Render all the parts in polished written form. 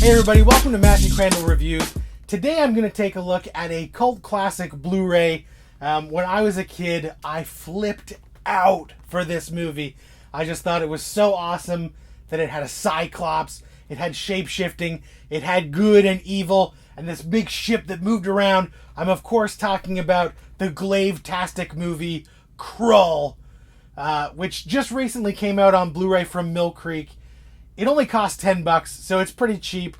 Hey everybody, welcome to Crandall Reviews. Today I'm going to take a look at a cult classic Blu-ray. When I was a kid, I flipped out for this movie. I just thought it was so awesome that it had a cyclops, it had shape-shifting, it had good and evil, and this big ship that moved around. I'm of course talking about the glaive-tastic movie KRULL, which just recently came out on Blu-ray from Millcreek. It only cost $10, so it's pretty cheap.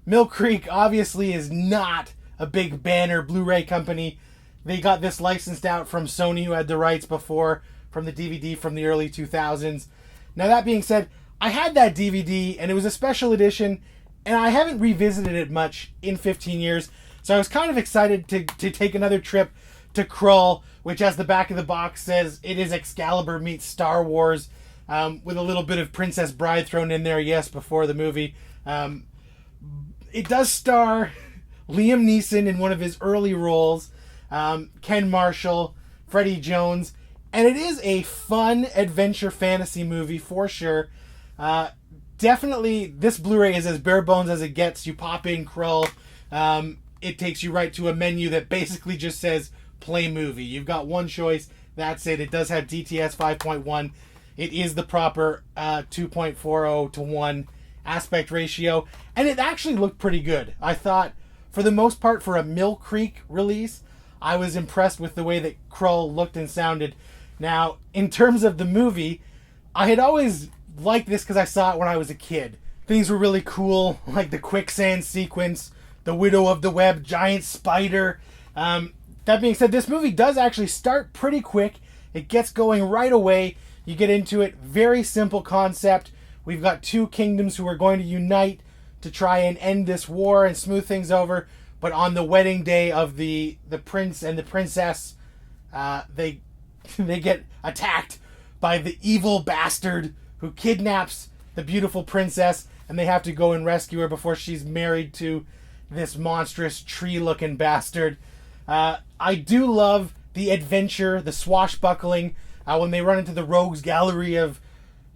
Millcreek obviously is not a big banner Blu-ray company. They got this licensed out from Sony, who had the rights before, from the DVD from the early 2000s. Now that being said, I had that DVD, and it was a special edition, and I haven't revisited it much in 15 years, so I was kind of excited to take another trip to KRULL, which, as the back of the box says, it is Excalibur meets Star Wars, with a little bit of Princess Bride thrown in there, yes, before the movie. It does star Liam Neeson in one of his early roles, Ken Marshall, Freddie Jones, and it is a fun adventure fantasy movie for sure. Definitely, this Blu-ray is as bare bones as it gets. You pop in KRULL, it takes you right to a menu that basically just says play movie. You've got one choice, that's it. It does have DTS 5.1. It is the proper 2.40 to 1 aspect ratio, and it actually looked pretty good. I thought, for the most part, for a Millcreek release, I was impressed with the way that KRULL looked and sounded. Now, in terms of the movie, I had always liked this because I saw it when I was a kid. Things were really cool, like the quicksand sequence, the Widow of the Web, giant spider. That being said, this movie does actually start pretty quick. It gets going right away. You get into it, very simple concept. We've got two kingdoms who are going to unite to try and end this war and smooth things over. But on the wedding day of the prince and the princess, they get attacked by the evil bastard who kidnaps the beautiful princess, and they have to go and rescue her before she's married to this monstrous tree-looking bastard. I do love the adventure, the swashbuckling, when they run into the rogues gallery of,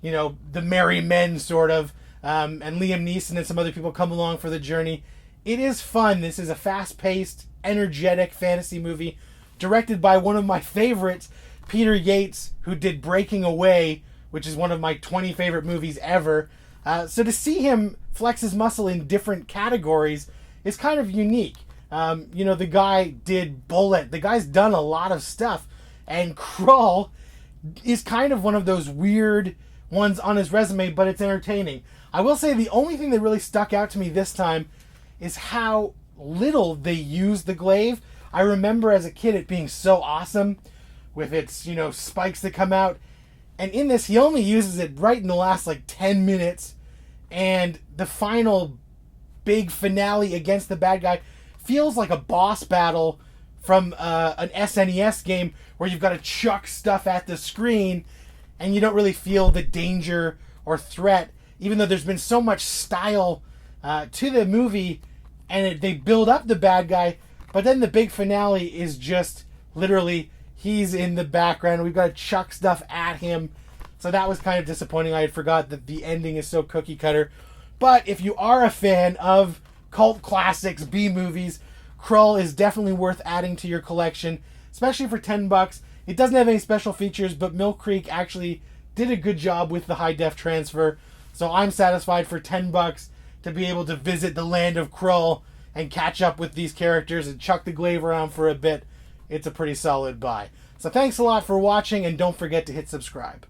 you know, the merry men, sort of, and Liam Neeson and some other people come along for the journey. It is fun. This is a fast-paced, energetic fantasy movie directed by one of my favorites, Peter Yates, who did Breaking Away, which is one of my 20 favorite movies ever. So to see him flex his muscle in different categories is kind of unique. You know, the guy did Bullet. The guy's done a lot of stuff. And KRULL is kind of one of those weird ones on his resume, but it's entertaining. I will say the only thing that really stuck out to me this time is how little they use the glaive. I remember as a kid it being so awesome with its, you know, spikes that come out. And in this, he only uses it right in the last, 10 minutes. And the final big finale against the bad guy feels like a boss battle from an SNES game where you've got to chuck stuff at the screen and you don't really feel the danger or threat, even though there's been so much style to the movie, and they build up the bad guy, but then the big finale is just literally he's in the background. We've got to chuck stuff at him. So that was kind of disappointing. I had forgot that the ending is so cookie cutter. But if you are a fan of cult classics, B-movies, KRULL is definitely worth adding to your collection, especially for $10. It doesn't have any special features, but Millcreek actually did a good job with the high-def transfer, so I'm satisfied for $10 to be able to visit the land of KRULL and catch up with these characters and chuck the glaive around for a bit. It's a pretty solid buy. So thanks a lot for watching, and don't forget to hit subscribe.